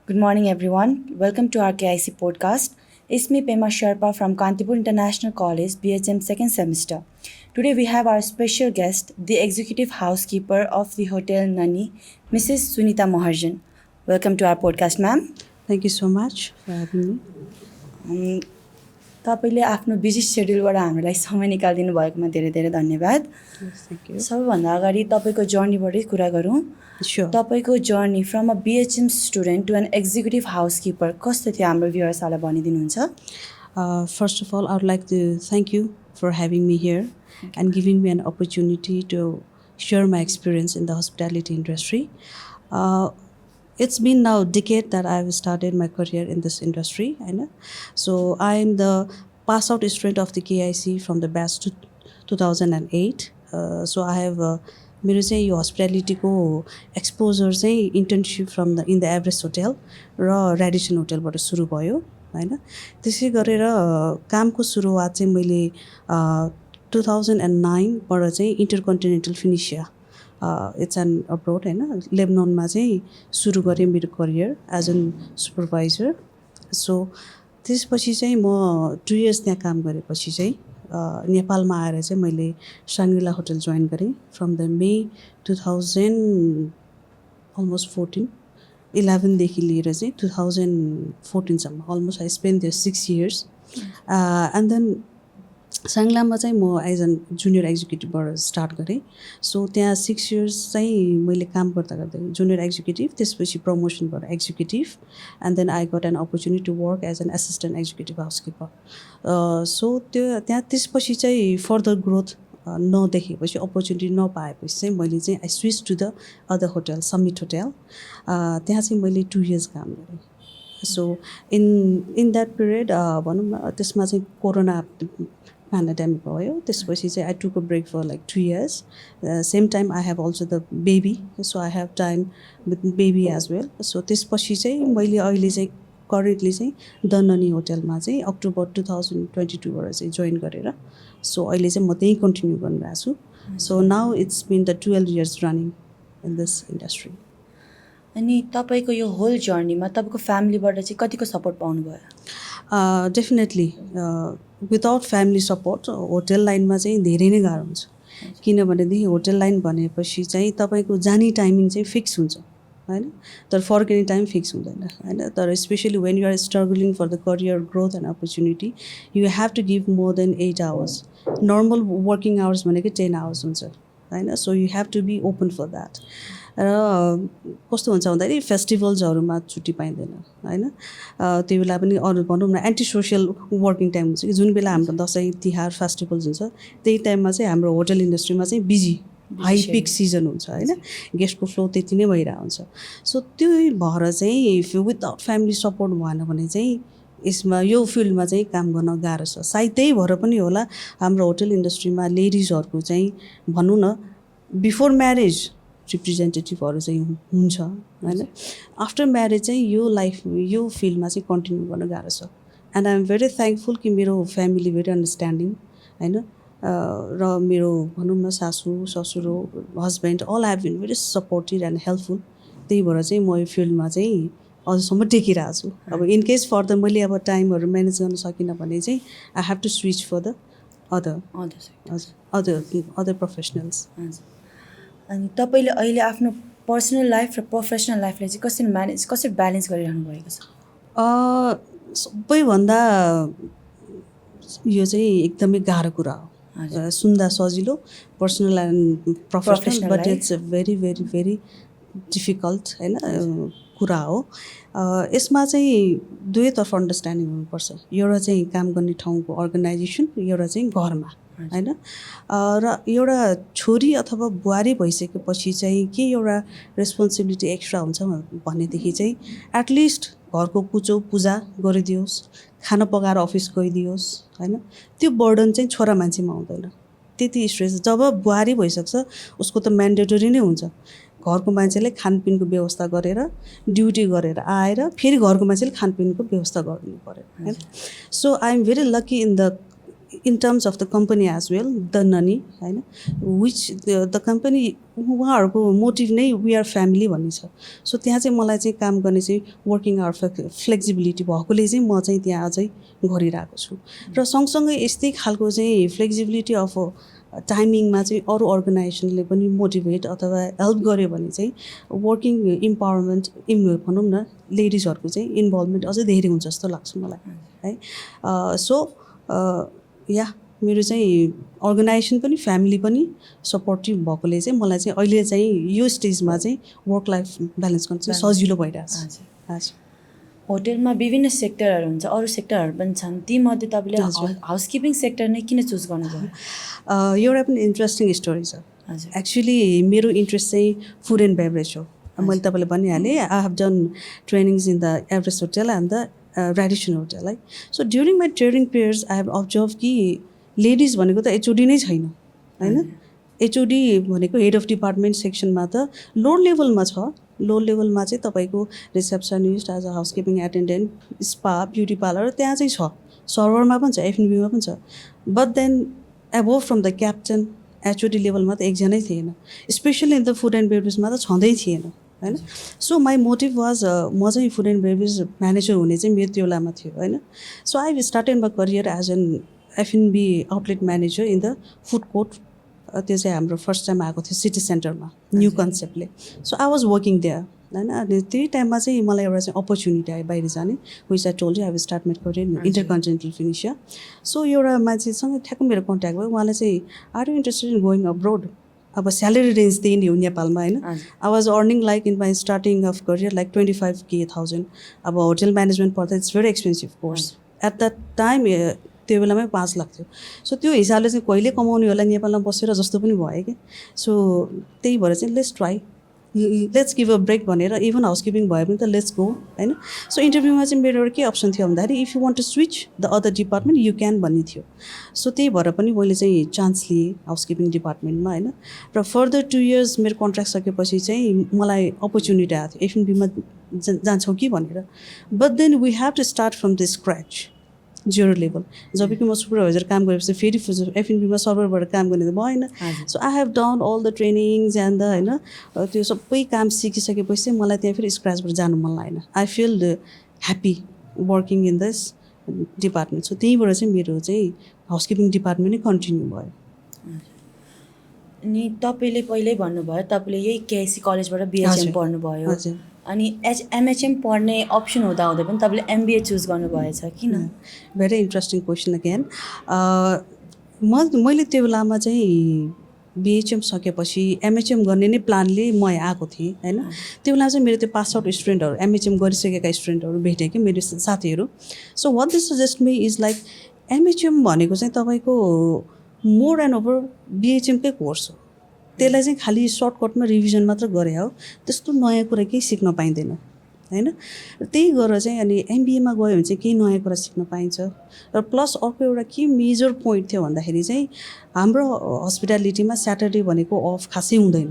Good morning, everyone. Welcome to our KIC podcast. It's me, Pema Sherpa from Kantipur International College, BHM second semester. Today, we have our special guest, the executive housekeeper of the Hotel Nani, Mrs. Sunita Maharjan. Welcome to our podcast, ma'am. Thank you so much for having me. तपाईँले आफ्नो busy सेड्युलबाट हामीलाई समय निकालिदिनु भएकोमा धेरै धेरै धन्यवाद. Yes, thank you. सबैभन्दा अगाडि तपाईँको जर्नीबाटै कुरा गरौँ. Sure. तपाईँको journey from a BHM student to an executive housekeeper कस्तो थियो हाम्रो भ्युअर्सहरूलाई भनिदिनुहुन्छ? First of all, I would like to thank you for having me here and giving me an opportunity to share my experience in the hospitality industry. It's been now a decade that I've started my career in this industry. So I'm the pass out student of the KIC from the batch 2008. So I have मेरो चाहिँ यो हस्पिटालिटीको exposure चाहिँ internship from the in the Everest hotel र Radisson होटलबाट सुरु भयो हैन. त्यसै गरेर कामको सुरुवात चाहिँ मैले 2009बाट चाहिँ intercontinental Phoenicia it's an abroad हैन लेबननमा चाहिँ सुरु गरेँ मेरो career as an supervisor. So त्यसपछि चाहिँ म 2 इयर्स त्यहाँ काम गरेपछि चाहिँ नेपालमा आएर चाहिँ मैले साङ्ग्रिला होटल जोइन गरेँ फ्रम द मे 2000 अलमोस्ट 11 देखि लिएर चाहिँ 2014 almost I spend there 6 years. And then साङ्ग्लामा चाहिँ म एज एन जुनियर एक्जिक्युटिभबाट स्टार्ट गरेँ. सो त्यहाँ 6 इयर्स चाहिँ मैले काम गर्दा गर्दै जुनियर एक्जिक्युटिभ, त्यसपछि प्रमोसनबाट executive, and then I got an opportunity to work as an assistant executive housekeeper. So त्यो त्यहाँ त्यसपछि चाहिँ फर्दर ग्रोथ नदेखेपछि, अपर्च्युनिटी नपाएपछि चाहिँ मैले चाहिँ I switch to the other hotel, Summit hotel. त्यहाँ चाहिँ मैले 2 इयर्स काम गरेँ. सो इन द्याट पिरियड भनौँ न त्यसमा चाहिँ कोरोना पेन्डेमिक भयो. त्यसपछि चाहिँ I took a break for like 2 years. Same time I have also the baby, so I have time with baby as well. So त्यसपछि चाहिँ मैले अहिले चाहिँ करेन्टली चाहिँ द ननी होटलमा चाहिँ अक्टोबर 2022बाट चाहिँ जोइन गरेर सो अहिले चाहिँ म त्यहीँ कन्टिन्यू गरिरहेको छु. So now it's been the 12 years running in this industry. अनि तपाईँको यो होल जर्नीमा तपाईँको फ्यामिलीबाट चाहिँ कतिको सपोर्ट पाउनुभयो? Definitely without family support hotel लाइनमा चाहिँ धेरै नै गाह्रो हुन्छ. किनभनेदेखि होटल लाइन भनेपछि चाहिँ तपाईँको जाने टाइमिङ चाहिँ फिक्स हुन्छ हैन, तर फर्किने टाइम फिक्स हुँदैन हैन. तर specially when you are struggling for the career growth and opportunity you have to give more than 8 hours. Normal working hours भनेकै 10 आवर्स हुन्छ हैन. So you have to be open for that. र कस्तो हुन्छ भन्दाखेरि फेस्टिभल्सहरूमा छुट्टी पाइँदैन हैन. त्यो बेला पनि अरू भनौँ न एन्टी सोसियल वर्किङ टाइम हुन्छ कि जुन बेला हाम्रो दसैँ तिहार फेस्टिभल्स हुन्छ त्यही टाइममा चाहिँ हाम्रो होटल इन्डस्ट्रीमा चाहिँ बिजी हाई पिक सिजन हुन्छ हैन. गेस्टको फ्लो त्यति नै भइरहेको हुन्छ. सो त्यो भएर चाहिँ विदाउट फ्यामिली सपोर्ट भएन भने चाहिँ यसमा यो फिल्डमा चाहिँ काम गर्न गाह्रो छ. सायद त्यही भएर पनि होला हाम्रो होटल इन्डस्ट्रीमा लेडिजहरूको चाहिँ भनौँ न बिफोर म्यारेज रिप्रेजेन्टेटिभहरू चाहिँ हुन्छ हैन. आफ्टर म्यारेज चाहिँ यो लाइफ यो फिल्डमा चाहिँ कन्टिन्यू गर्न गाह्रो छ. And I am very thankful कि मेरो फ्यामिली भेरी अन्डरस्ट्यान्डिङ हैन. र मेरो भनौँ न सासू ससुर husband all have been very supportive and helpful. त्यही भएर चाहिँ म यो फिल्डमा चाहिँ अझसम्म टेकिरहेको छु. अब इन केस फर्दर मैले अब टाइमहरू म्यानेज गर्न सकिनँ भने चाहिँ I have to switch for the other professionals. अनि तपाईँले अहिले आफ्नो पर्सनल लाइफ र प्रोफेसनल लाइफलाई चाहिँ कसरी ब्यालेन्स गरिरहनु भएको छ? सबैभन्दा यो चाहिँ एकदमै गाह्रो कुरा हो. सुन्दा सजिलो personal and professional, but it's very very very difficult हैन कुरा हो. यसमा चाहिँ दुवैतर्फ अन्डरस्ट्यान्डिङ हुनुपर्छ. एउटा चाहिँ काम गर्ने ठाउँको अर्गनाइजेसन, एउटा चाहिँ घरमा हैन. र एउटा छोरी अथवा बुहारी भइसकेपछि चाहिँ के एउटा रेस्पोन्सिबिलिटी एक्स्ट्रा हुन्छ भनेदेखि चाहिँ एटलिस्ट घरको कुचो पूजा गरिदियोस्, खाना पकाएर अफिस गइदियोस् हैन. त्यो बर्डन चाहिँ छोरा मान्छेमा आउँदैन. त्यति स्ट्रेस जब बुहारी भइसक्छ उसको त म्यान्डेटरी नै हुन्छ. घरको मान्छेले खानपिनको व्यवस्था गरेर ड्युटी गरेर आएर फेरि घरको मान्छेले खानपिनको व्यवस्था गरिदिनु पर्यो हैन. So I am very lucky in terms of the company as well the ननी होइन विच द कम्पनी उहाँहरूको मोटिभ नै वी आर फ्यामिली भन्ने छ सो त्यहाँ चाहिँ मलाई चाहिँ काम गर्ने चाहिँ वर्किङ आवर फ्लेक्सिबिलिटी भएकोले चाहिँ म चाहिँ त्यहाँ अझै गरिरहेको छु र सँगसँगै यस्तै खालको चाहिँ फ्लेक्सिबिलिटी अफ टाइमिङमा चाहिँ अरू अर्गनाइजेसनले पनि मोटिभेट अथवा हेल्प गर्यो भने चाहिँ वर्किङ इम्पावरमेन्ट भनौँ न लेडिजहरूको चाहिँ इन्भल्भमेन्ट अझै धेरै हुन्छ जस्तो लाग्छ मलाई है सो या मेरो चाहिँ अर्गनाइजेसन पनि फ्यामिली पनि सपोर्टिभ भएकोले चाहिँ मलाई चाहिँ अहिले चाहिँ यो स्टेजमा चाहिँ वर्क लाइफ ब्यालेन्स गर्न चाहिँ सजिलो भइरहेको छ हजुर होटेलमा विभिन्न सेक्टरहरू हुन्छ अरू सेक्टरहरू पनि छन् तीमध्ये तपाईँले हाउसकिपिङ सेक्टर नै किन चुज गर्नुभयो एउटा पनि इन्ट्रेस्टिङ स्टोरी छ हजुर एक्चुली मेरो इन्ट्रेस्ट चाहिँ फुड एन्ड बेभरेज हो मैले तपाईँलाई भनिहालेँ I have done trainings in the Everest hotel and the Radisson hotel है so during my training periods I have observe कि लेडिज भनेको त एचओडी नै छैन होइन एचओडी भनेको हेड अफ डिपार्टमेन्ट सेक्सनमा त लोवर लेभलमा छ लो लेभलमा चाहिँ तपाईँको receptionist as a housekeeping attendant spa beauty parlour त्यहाँ चाहिँ छ सर्भरमा पनि छ एफएनबीमा पनि छ but then above from the captain HOD लेभलमा त एकजनै थिएन specially in the food and बेभरेजमा त छँदै थिएन होइन सो माई मोटिभ वाज म चाहिँ फुड एन्ड बेभरेज म्यानेजर हुने चाहिँ मेरो त्यो बेलामा थियो होइन so I started my career as an FNB outlet manager in the food court त्यो चाहिँ हाम्रो फर्स्ट टाइम आएको थियो सिटी सेन्टरमा न्यू कन्सेप्टले so I was working there होइन अनि त्यही टाइममा चाहिँ मलाई एउटा चाहिँ अपर्च्युनिटी आयो बाहिर जाने which I told you I start made career InterContinental Phoenicia so एउटा मान्छेसँग ठ्याक्कै मेरो कन्ट्याक्ट भयो उहाँले चाहिँ are you interested in going abroad अब स्यालेरी रेन्ज त्यही नै हो नेपालमा होइन I was earning like in my starting of career like 25,000 अब होटेल म्यानेजमेन्ट पढ्दा it's very expensive course at that time त्यो बेलामै 5 लाख थियो सो त्यो हिसाबले चाहिँ कहिले कमाउने होला नेपालमा बसेर जस्तो पनि भयो कि सो त्यही भएर चाहिँ लेट्स गिभ अ ब्रेक भनेर इभन हाउसकिपिङ भयो भने त लेट्स गो होइन सो इन्टरभ्यूमा चाहिँ मेरो एउटा के अप्सन थियो भन्दाखेरि if you want to switch the other department you can भन्ने थियो सो त्यही भएर पनि मैले चाहिँ चान्स लिएँ हाउसकिपिङ डिपार्टमेन्टमा होइन र फर्दर 2 इयर्स मेरो कन्ट्र्याक्ट सकेपछि चाहिँ मलाई अपर्च्युनिटी आएको थियो एफएनबीमा जान्छौँ कि भनेर but then we have to start from the scratch 0 level जब कि म सुपरभाइजर काम गरेपछि फेरि एफएनबीमा सर्भरबाट काम गर्ने त भएन so I have done all the trainings and the होइन त्यो सबै काम सिकिसकेपछि चाहिँ मलाई त्यहाँ फेरि स्क्रचबाट जानु मन लागेन I feel happy working in this department so त्यहीँबाट चाहिँ मेरो चाहिँ हाउसकिपिङ डिपार्टमेन्ट नै कन्टिन्यू भयो अनि तपाईँले पहिल्यै भन्नुभयो तपाईँले यही केआइसी कलेजबाट बिएचएम पढ्नुभयो अनि एमएचएम पढ्ने अप्सन हुँदा हुँदै पनि तपाईँले एमबिए चुज गर्नुभएछ किन भेरी इन्ट्रेस्टिङ क्वेसन अगेन मैले त्यो बेलामा चाहिँ बिएचएम सकेपछि एमएचएम गर्ने नै प्लानले म आएको थिएँ होइन त्यो बेला चाहिँ मेरो त्यो पास आउट स्टुडेन्टहरू एमएचएम गरिसकेका स्टुडेन्टहरू भेटेँ कि मेरो साथीहरू so what they suggest me is like MHM भनेको चाहिँ तपाईँको मोर एन्ड ओभर बिएचएमकै कोर्स हो त्यसलाई चाहिँ खालि सर्टकटमा रिभिजन मात्र गरे हो त्यस्तो नयाँ कुरा केही सिक्न पाइँदैन होइन त्यही गरेर चाहिँ अनि एमबिएमा गयो भने चाहिँ केही नयाँ कुरा सिक्न पाइन्छ र प्लस अर्को एउटा के मेजर पोइन्ट थियो भन्दाखेरि चाहिँ हाम्रो हस्पिटालिटीमा स्याटरडे भनेको अफ खासै हुँदैन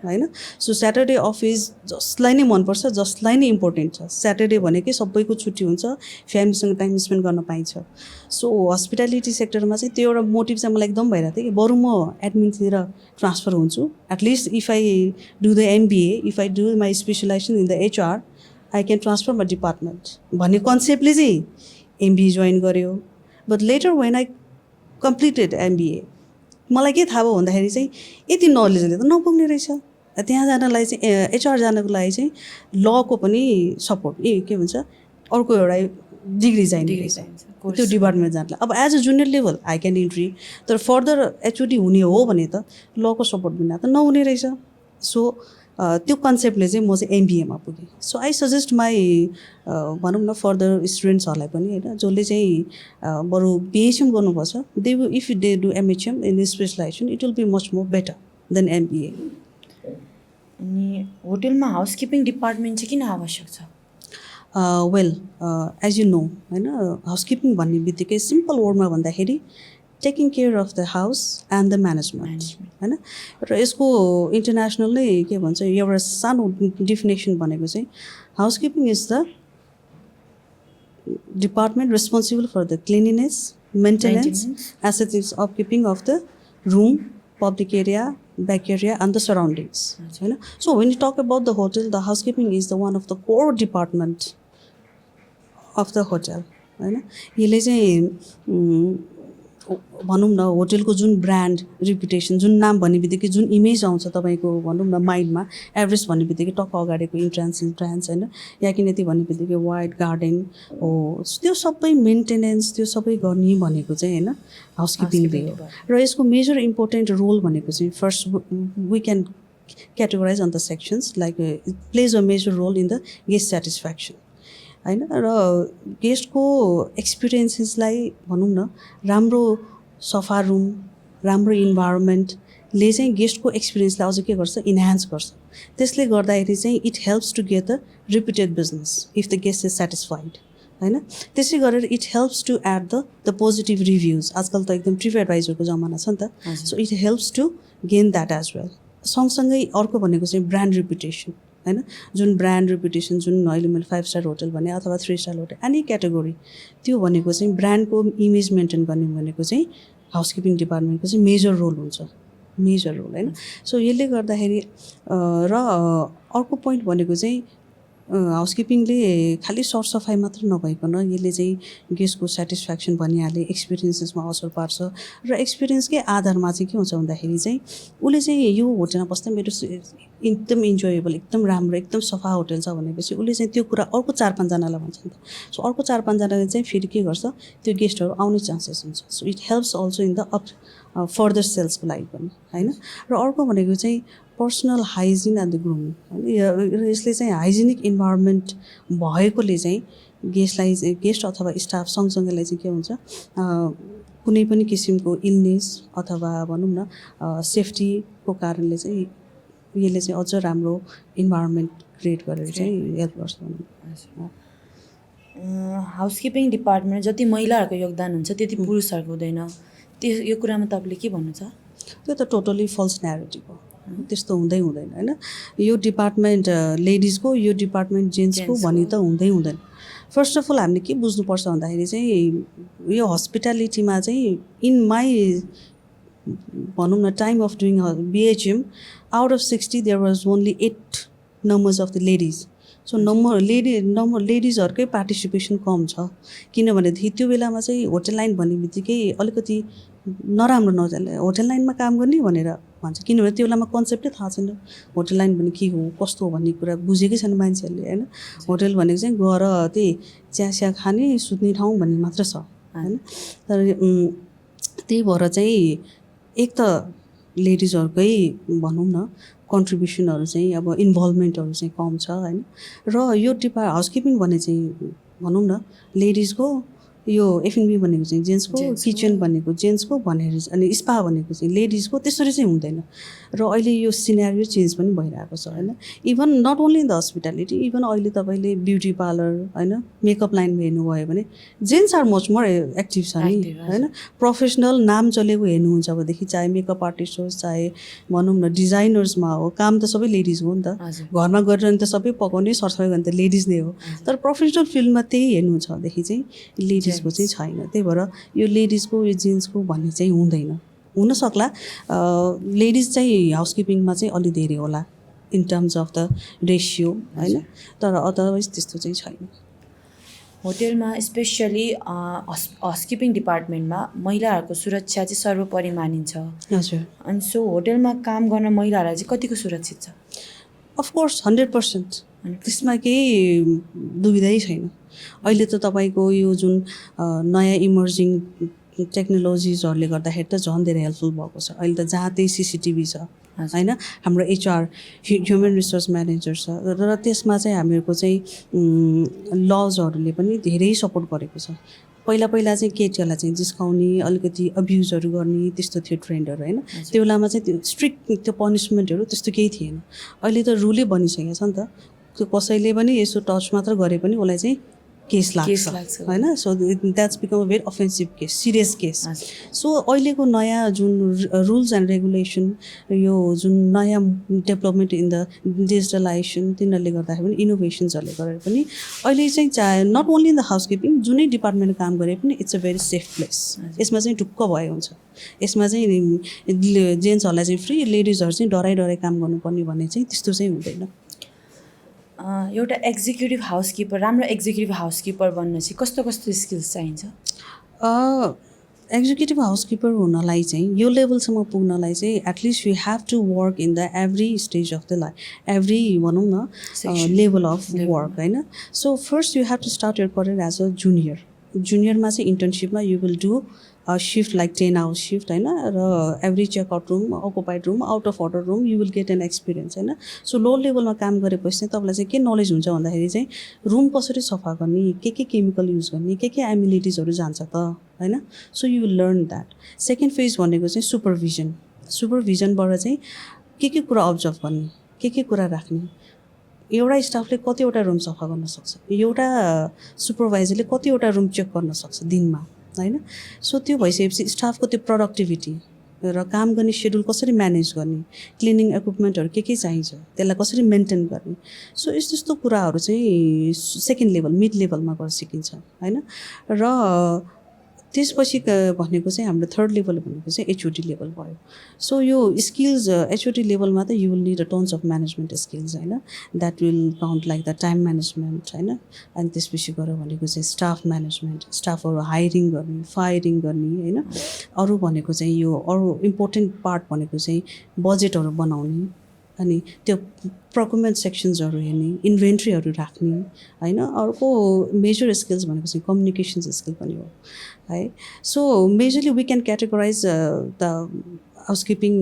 होइन सो स्याटरडे अफ इज जसलाई नै मनपर्छ जसलाई नै इम्पोर्टेन्ट छ स्याटरडे भनेकै सबैको छुट्टी हुन्छ फ्यामिलीसँग टाइम स्पेन्ड गर्न पाइन्छ सो हस्पिटालिटी सेक्टरमा चाहिँ त्यो एउटा मोटिभ चाहिँ मलाई एकदम भइरहेको थियो कि बरु म एडमिनतिर ट्रान्सफर हुन्छु at least if I do the MBA if I do my specialisation in the HR I can transfer my department भन्ने कन्सेप्टले चाहिँ एमबिए जोइन गर्यो but later when I completed MBA मलाई के थाहा भयो भन्दाखेरि चाहिँ यति नलेजले त नपुग्ने रहेछ त्यहाँ जानलाई चाहिँ एचआर जानको लागि चाहिँ लको पनि सपोर्ट के भन्छ अर्को एउटा डिग्री चाहिने रहेछ त्यो डिपार्टमेन्ट जानलाई अब as a junior level I can entry तर फर्दर एचओडी हुने हो भने त लको सपोर्ट बिना त नहुने रहेछ सो त्यो कन्सेप्टले चाहिँ म चाहिँ एमबिएमा पुगेँ सो आई सजेस्ट माई भनौँ न फर्दर स्टुडेन्ट्सहरूलाई पनि होइन जसले चाहिँ बरु बिएचएम गर्नुपर्छ they if they do MHM in specialisation it will be much more better than MBA अनि होटेलमा हाउसकिपिङ डिपार्टमेन्ट चाहिँ किन आवश्यक छ वेल एज यु नो होइन हाउसकिपिङ भन्ने बित्तिकै सिम्पल वर्डमा भन्दाखेरि taking care of the house and the management होइन र यसको इन्टरनेसनल नै के भन्छ एउटा सानो डिफिनेसन भनेको चाहिँ housekeeping is the department responsible for the cleanliness maintenance, aesthetics, upkeeping of the room, public area, back area, and the surroundings. होइन. So when you talk about the hotel, the housekeeping is the one of the core department of the hotel. होइन. यसले चाहिँ भनौँ न होटलको जुन brand reputation, जुन नाम भन्ने बित्तिकै जुन इमेज आउँछ तपाईँको भनौँ न माइन्डमा, एभरेस्ट भन्ने बित्तिकै टक्क अगाडिको इन्ट्रान्स होइन, या किन यति भन्ने बित्तिकै वाइड गार्डन हो, त्यो सबै मेन्टेनेन्स त्यो सबै गर्ने भनेको चाहिँ होइन हाउसकिपिङले हो. र यसको मेजर इम्पोर्टेन्ट रोल भनेको चाहिँ first we can categorise on the sections like it plays a major role in the guest satisfaction होइन. र गेस्टको एक्सपिरियन्सेसलाई भनौँ न राम्रो सफा रुम, राम्रो इन्भाइरोमेन्टले चाहिँ गेस्टको एक्सपिरियन्सलाई अझ के गर्छ, इन्हान्स गर्छ. त्यसले गर्दाखेरि चाहिँ it helps to get the repeated business if the guest is satisfied होइन. त्यसै गरेर it helps to add the positive reviews. आजकल त एकदम ट्रिप एडभाइजरको जमाना छ नि त. So it helps to gain that as well. सँगसँगै अर्को भनेको चाहिँ ब्रान्ड रिपुटेसन होइन. जुन ब्रान्ड रिपुटेसन, जुन अहिले मैले 5 स्टार होटल भने अथवा 3 स्टार होटल एनी क्याटेगोरी, त्यो भनेको चाहिँ ब्रान्डको इमेज मेन्टेन गर्ने भनेको चाहिँ हाउसकिपिङ डिपार्टमेन्टको चाहिँ मेजर रोल हुन्छ, मेजर रोल होइन. सो यसले गर्दाखेरि र अर्को पोइन्ट भनेको चाहिँ हाउसकिपिङले खालि सरसफाइ मात्र नभइकन यसले चाहिँ गेस्टको सेटिस्फ्याक्सन भनिहाले, एक्सपिरियन्सेसमा असर पार्छ. र एक्सपिरियन्सकै आधारमा चाहिँ के हुन्छ भन्दाखेरि चाहिँ उसले चाहिँ यो होटलमा बस्दा मेरो एकदम इन्जोयेबल, एकदम राम्रो, एकदम सफा होटल छ भनेपछि उसले चाहिँ त्यो कुरा अर्को 4-5जनालाई भन्छ नि त. सो अर्को 4-5जनाले चाहिँ फेरि के गर्छ, त्यो गेस्टहरू आउने चान्सेस हुन्छ. So it helps also in the further सेल्सको लागि पनि होइन. र अर्को भनेको चाहिँ personal hygiene and the grooming होइन. यसले चाहिँ हाइजिनिक इन्भाइरोमेन्ट भएकोले चाहिँ गेस्ट अथवा स्टाफ सँगसँगैलाई चाहिँ के हुन्छ, कुनै पनि किसिमको इलनेस अथवा भनौँ न सेफ्टीको कारणले चाहिँ यसले चाहिँ अझ राम्रो इन्भाइरोमेन्ट क्रिएट गरेर चाहिँ हेल्प गर्छ. हाउसकिपिङ डिपार्टमेन्ट जति महिलाहरूको योगदान हुन्छ त्यति पुरुषहरूको हुँदैन, त्यो यो कुरामा तपाईँले के भन्नु छ? त्यो त टोटली फल्स न्यारेटिभ हो. त्यस्तो हुँदैन होइन. यो डिपार्टमेन्ट लेडिजको, यो डिपार्टमेन्ट जेन्ट्सको भनी त हुँदैन. फर्स्ट अफ अल हामीले के बुझ्नुपर्छ भन्दाखेरि चाहिँ यो हस्पिटालिटीमा चाहिँ इन माई भनौँ न time of doing BHM, out of 60 there was only 8 numbers of the ladies. So लेडिजहरूकै पार्टिसिपेसन कम छ. किनभनेदेखि त्यो बेलामा चाहिँ होटल लाइन भन्ने बित्तिकै अलिकति नराम्रो नजाने, होटल लाइनमा काम गर्ने भनेर भन्छ. किनभने त्यो बेलामा कन्सेप्टै थाहा छैन होटल लाइन भने के हो, कस्तो हो भन्ने कुरा बुझेकै छैन मान्छेहरूले होइन. होटल भनेको चाहिँ गएर त्यही चिया खाने, सुत्ने ठाउँ भन्ने मात्र छ होइन. तर त्यही भएर चाहिँ एक त लेडिजहरूकै भनौँ न कन्ट्रिब्युसनहरू चाहिँ अब इन्भल्भमेन्टहरू चाहिँ कम छ होइन. र यो हाउसकिपिङ भने चाहिँ भनौँ न लेडिजको, यो F&B भनेको चाहिँ जेन्ट्सको, किचन भनेको जेन्ट्सको भनेर, अनि स्पा भनेको चाहिँ लेडिजको, त्यसरी चाहिँ हुँदैन. र अहिले यो सिनेरियो चेन्ज पनि भइरहेको छ होइन. Even not only in the hospitality, even अहिले तपाईँले ब्युटी पार्लर होइन, मेकअप लाइनमा हेर्नुभयो भने gents are much more active छ नि होइन. प्रोफेसनल नाम चलेको हेर्नुहुन्छ भनेदेखि चाहे मेकअप आर्टिस्ट होस्, चाहे भनौँ न डिजाइनर्समा हो, काम त सबै लेडिज हो नि त. घरमा गरेर त सबै पकाउने सरसफाइ गर्ने त लेडिज नै हो. तर प्रोफेसनल फिल्डमा त्यही हेर्नुहुन्छ भनेदेखि चाहिँ लेडिजको चाहिँ छैन. त्यही भएर यो लेडिजको, यो जेन्ट्सको भन्ने चाहिँ हुँदैन. हुनसक्ला लेडिज चाहिँ हाउसकिपिङमा चाहिँ अलि धेरै होला in terms of the ratio होइन. तर अदरवाइज त्यस्तो चाहिँ छैन. होटेलमा स्पेसली हाउसकिपिङ डिपार्टमेन्टमा महिलाहरूको सुरक्षा चाहिँ सर्वोपरि मानिन्छ. हजुर. अनि सो होटेलमा काम गर्न महिलाहरूलाई चाहिँ कतिको सुरक्षित छ? अफकोर्स 100%. त्यसमा केही दुविधै छैन. अहिले त तपाईँको यो जुन नयाँ इमर्जिङ टेक्नोलोजिजहरूले गर्दाखेरि त झन् धेरै हेल्पफुल भएको छ. अहिले त जहाँ त्यही CCTV छ होइन. हाम्रो HR ह्युमन रिसोर्स म्यानेजर छ. र त्यसमा चाहिँ हामीहरूको चाहिँ लजहरूले पनि धेरै सपोर्ट गरेको छ. पहिला चाहिँ केटीहरूलाई चाहिँ जिस्काउने, अलिकति अब्युजहरू गर्ने त्यस्तो थियो ट्रेन्डहरू होइन. त्यो बेलामा चाहिँ त्यो स्ट्रिक्ट त्यो पनिसमेन्टहरू त्यस्तो केही थिएन. अहिले त रुलै बनिसकेको छ नि त. त्यो कसैले पनि यसो टच मात्र गरे पनि उसलाई चाहिँ केस लाग्छ लाग्छ। होइन. So that's become a very offensive case, serious case. हजुर. सो अहिलेको नयाँ जुन रुल्स एन्ड रेगुलेसन, यो जुन नयाँ डेभलपमेन्ट इन द डिजिटलाइजेसन, तिनीहरूले गर्दाखेरि पनि, इनोभेसन्सहरूले गरेर पनि अहिले चाहिँ चाहे not only in the housekeeping, जुनै डिपार्टमेन्ट काम गरे पनि it's a very safe place. यसमा चाहिँ ढुक्क भए हुन्छ. यसमा चाहिँ जेन्ट्सहरूलाई चाहिँ फ्री, लेडिजहरू चाहिँ डराइ काम गर्नुपर्ने भन्ने चाहिँ त्यस्तो चाहिँ हुँदैन. एउटा एक्जिक्युटिभ हाउसकिपर, राम्रो एक्जिक्युटिभ हाउसकिपर बन्न चाहिँ कस्तो कस्तो स्किल्स चाहिन्छ? एक्जिक्युटिभ हाउसकिपर हुनलाई चाहिँ, यो लेभलसम्म पुग्नलाई चाहिँ at least you have to work in the every stage of the life, every भनौँ न लेभल अफ वर्क होइन. So first you have to start your career as a junior. जुनियरमा चाहिँ इन्टर्नसिपमा you will do shift like 10 hours shift होइन, र every checkout room, occupied room, out of order room, you will get an experience होइन. So low लेभलमा काम गरेपछि चाहिँ तपाईँलाई चाहिँ के नलेज हुन्छ भन्दाखेरि चाहिँ रुम कसरी सफा गर्ने, के केमिकल युज गर्ने, के एम्युनिटिजहरू जान्छ त होइन. So you will learn that. Second phase भनेको चाहिँ सुपरभिजन. सुपरभिजनबाट चाहिँ के कुरा अब्जर्भ गर्ने, के कुरा राख्ने, एउटा स्टाफले कतिवटा रुम सफा गर्न सक्छ, एउटा सुपरभाइजरले कतिवटा रुम चेक गर्न सक्छ दिनमा होइन. सो त्यो भइसकेपछि स्टाफको त्यो प्रोडक्टिभिटी र काम गर्ने सेड्युल कसरी म्यानेज गर्ने, क्लिनिङ इक्विपमेन्टहरू के चाहिन्छ, त्यसलाई कसरी मेन्टेन गर्ने. सो यस्तो कुराहरू चाहिँ सेकेन्ड लेभल, मिड लेभलमा गएर सिकिन्छ होइन. र त्यसपछि भनेको चाहिँ हाम्रो थर्ड लेभल भनेको चाहिँ एचओडी लेभल भयो. सो यो स्किल्स एचओडी लेभलमा त you will need a tons of management skills होइन. That will count like the time management होइन. अनि त्यसपछि गएर भनेको चाहिँ स्टाफ म्यानेजमेन्ट, स्टाफहरू हायरिङ गर्ने, फायरिङ गर्ने होइन. अरू भनेको चाहिँ यो अरू इम्पोर्टेन्ट पार्ट भनेको चाहिँ बजेटहरू बनाउने, अनि त्यो प्रोक्युरमेन्ट सेक्सन्सहरू हेर्ने, इन्भेन्ट्रीहरू राख्ने होइन. अर्को मेजर स्किल्स भनेको चाहिँ कम्युनिकेसन्स स्किल पनि हो है. So majorly we can categorise the housekeeping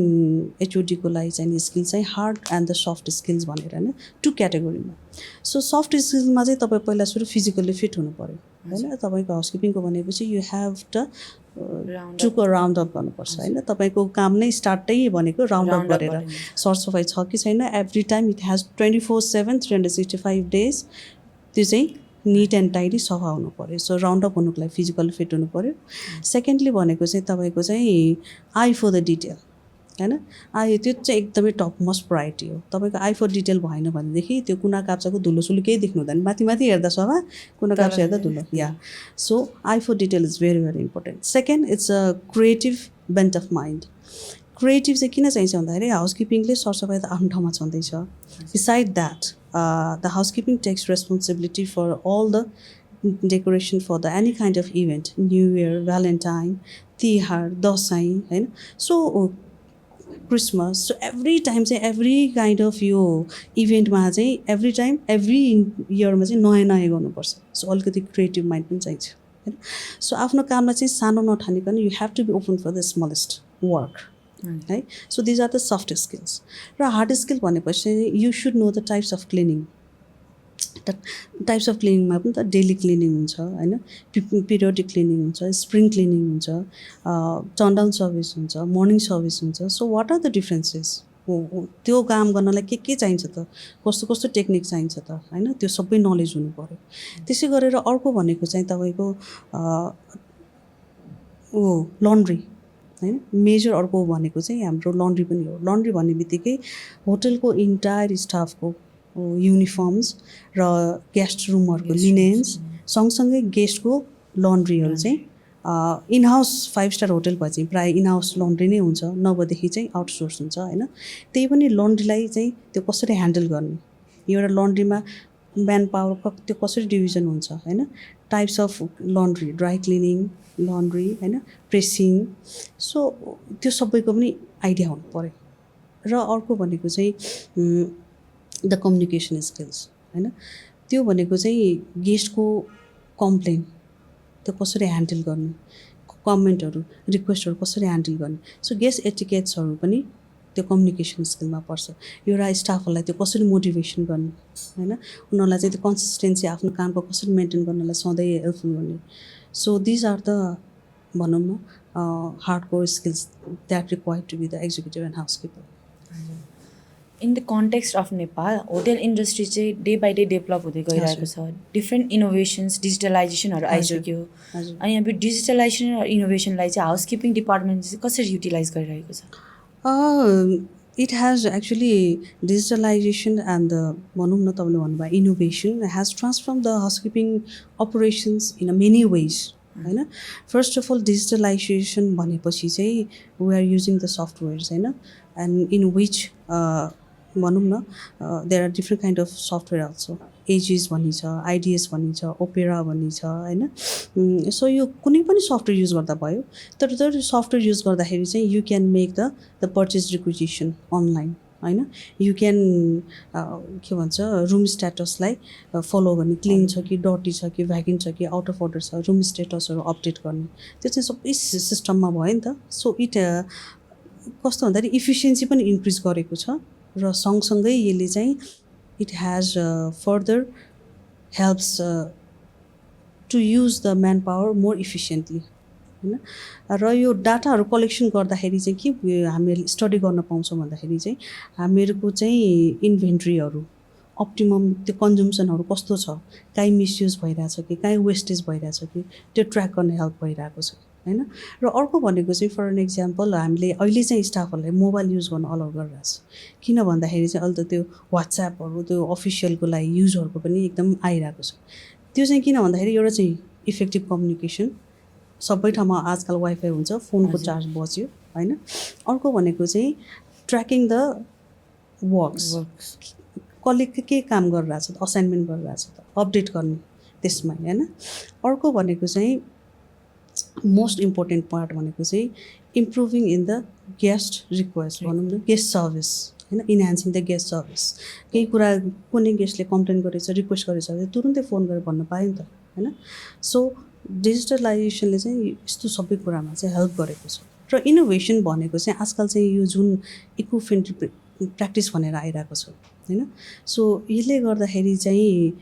एचओडीको लागि चाहिँ स्किल चाहिँ hard and the soft skills भनेर होइन, 2 क्याटेगोरीमा. सो सफ्ट स्किल्समा चाहिँ तपाईँ पहिला सुरु फिजिकल्ली फिट हुनु पऱ्यो होइन. तपाईँको हाउसकिपिङको भनेपछि यु हेभ द टुको राउन्ड अप गर्नुपर्छ होइन. तपाईँको काम नै स्टार्टै भनेको राउन्ड अप गरेर सरसफाइ छ कि छैन, every time it has 24/7 365 days त्यो चाहिँ निट एन्ड टाइडी सफा हुनु पऱ्यो. सो राउन्ड अप हुनुको लागि फिजिकल फिट हुनु पऱ्यो. सेकेन्डली भनेको चाहिँ तपाईँको चाहिँ आई फर द डिटेल होइन. त्यो चाहिँ एकदमै टप मोस्ट प्रायोरिटी हो. तपाईँको आई फर डिटेल भएन भनेदेखि त्यो कुना काप्चाको धुलो केही देख्नु हुँदैन. माथि हेर्दा सफा, कुना काप्चा हेर्दा धुलो. Yeah so eye for detail is very very important. Second, it's a creative bent of mind. Creative चाहिँ किन चाहिन्छ भन्दाखेरि हाउसकिपिङले सरसफाइ त आफ्नो ठाउँमा छँदैछ. Beside that the housekeeping takes responsibility for all the decoration for the any kind of event, new year, Valentine, Tihar, Dashain होइन. So Christmas. So every time चाहिँ एभ्री काइन्ड अफ यो इभेन्टमा चाहिँ एभ्री टाइम एभ्री इयरमा चाहिँ नयाँ गर्नुपर्छ. सो अलिकति क्रिएटिभ माइन्ड पनि चाहिन्छ होइन. सो आफ्नो कामलाई चाहिँ सानो नठानिकन you have to be open for the smallest work है. So these are the soft skills. र हार्ड स्किल भनेपछि you should know the types of cleaning. Types of क्लिनिङमा पनि त डेली क्लिनिङ हुन्छ होइन, पिरियोडिक क्लिनिङ हुन्छ, स्प्रिङ क्लिनिङ हुन्छ, टर्न डाउन सर्भिस हुन्छ, मर्निङ सर्भिस हुन्छ. So what are the differences? त्यो काम गर्नलाई के चाहिन्छ त, कस्तो टेक्निक चाहिन्छ त होइन, त्यो सबै नलेज हुनु पऱ्यो. त्यसै गरेर अर्को भनेको चाहिँ तपाईँको लन्ड्री होइन. मेजर अर्को भनेको चाहिँ हाम्रो लन्ड्री पनि हो. लन्ड्री भन्ने बित्तिकै होटलको इन्टायर स्टाफको युनिफर्म्स र गेस्ट रुमहरूको लिनेन्स सँगसँगै गेस्टको लन्ड्रीहरू चाहिँ इन हाउस 5 स्टार होटल भए चाहिँ प्रायः इन हाउस लन्ड्री नै हुन्छ, नभएदेखि चाहिँ आउटसोर्स हुन्छ होइन. त्यही पनि लन्ड्रीलाई चाहिँ त्यो कसरी ह्यान्डल गर्ने, एउटा लन्ड्रीमा म्यान पावर त्यो कसरी डिभिजन हुन्छ होइन, types of laundry, dry cleaning laundry होइन, प्रेसिङ. सो त्यो सबैको पनि आइडिया हुनु पऱ्यो. र अर्को भनेको चाहिँ द कम्युनिकेसन स्किल्स होइन. त्यो भनेको चाहिँ गेस्टको कम्प्लेन त्यो कसरी ह्यान्डल गर्ने, कमेन्टहरू, रिक्वेस्टहरू कसरी ह्यान्डल गर्ने. सो गेस्ट एटिकेट्सहरू पनि त्यो कम्युनिकेसन स्किलमा पर्छ. एउटा स्टाफहरूलाई त्यो कसरी मोटिभेसन गर्ने होइन, उनीहरूलाई चाहिँ त्यो कन्सिस्टेन्सी आफ्नो कामको कसरी मेन्टेन गर्नलाई सधैँ हेल्पफुल गर्ने. सो दिज आर द भनौँ न hard core skills that required to be the executive and housekeeper. In the context of Nepal hotel industry चाहिँ डे बाई डे डेभलप हुँदै गइरहेको छ डिफ्रेन्ट इनोभेसन्स डिजिटलाइजेसनहरू आइसक्यो अनि अब डिजिटलाइजेसन र इनोभेसनलाई चाहिँ हाउसकिपिङ डिपार्टमेन्टले चाहिँ कसरी युटिलाइज गरिरहेको छ It has actually digitalization and the भनौँ न तपाईँले भन्नुभयो innovation has transformed the housekeeping operations in a many ways होइन फर्स्ट अफ अल डिजिटलाइजेसन भनेपछि चाहिँ we are using the softwares होइन एन्ड इन विच भनौँ न there are different kind of software also एजिस भनिन्छ आइडिएस भनिन्छ ओपेरा भनिन्छ होइन सो यो कुनै पनि सफ्टवेयर युज गर्दा भयो तर त्यो सफ्टवेयर युज गर्दाखेरि चाहिँ you can make the purchase requisition online होइन यु क्यान के भन्छ रुम स्ट्याटसलाई फलो गर्ने क्लिन छ कि डर्टी छ कि भ्याकिन छ कि आउट अफ अर्डर छ रुम स्ट्याटसहरू अपडेट गर्ने त्यो चाहिँ सबै सिस्टममा भयो नि त सो इट कस्तो भन्दाखेरि इफिसियन्सी पनि इन्क्रिज गरेको छ र सँगसँगै यसले चाहिँ it has further helps to use the manpower more efficiently होइन र यो डाटाहरू कलेक्सन गर्दाखेरि चाहिँ के हामीले स्टडी गर्न पाउँछौँ भन्दाखेरि चाहिँ हामीहरूको चाहिँ इन्भेन्ट्रीहरू अप्टिमम त्यो कन्जम्सनहरू कस्तो छ काहीँ मिसयुज भइरहेछ कि काहीँ वेस्टेज भइरहेछ कि त्यो ट्र्याक गर्ने हेल्प भइरहेको छ होइन र अर्को भनेको चाहिँ फर एन इक्जाम्पल हामीले अहिले चाहिँ स्टाफहरूलाई मोबाइल युज गर्न अलाउ गरिरहेछ किन भन्दाखेरि चाहिँ अहिले त त्यो वाट्सएपहरू त्यो अफिसियलको लागि युजहरूको पनि एकदम आइरहेको छ त्यो चाहिँ किन भन्दाखेरि एउटा चाहिँ इफेक्टिभ कम्युनिकेसन सबै ठाउँमा आजकल वाइफाई हुन्छ फोनको चार्ज बच्यो होइन अर्को भनेको चाहिँ ट्र्याकिङ द वर्क्स कसले के काम गरिरहेछ त असाइनमेन्ट गरिरहेछ त अपडेट गर्ने त्यसमा होइन अर्को भनेको चाहिँ मोस्ट इम्पोर्टेन्ट पार्ट भनेको चाहिँ improving in the guest request भनौँ न गेस्ट सर्भिस होइन इन्हान्सिङ द गेस्ट सर्भिस केही कुरा कुनै गेस्टले कम्प्लेन गरेछ रिक्वेस्ट गरेछ भने तुरुन्तै फोन गरेर भन्न पायो नि त होइन सो डिजिटलाइजेसनले चाहिँ यस्तो सबै कुरामा चाहिँ हेल्प गरेको छ र इनोभेसन भनेको चाहिँ आजकल चाहिँ यो जुन इको फ्रेन्डली प्र्याक्टिस भनेर आइरहेको छ होइन सो यसले गर्दाखेरि चाहिँ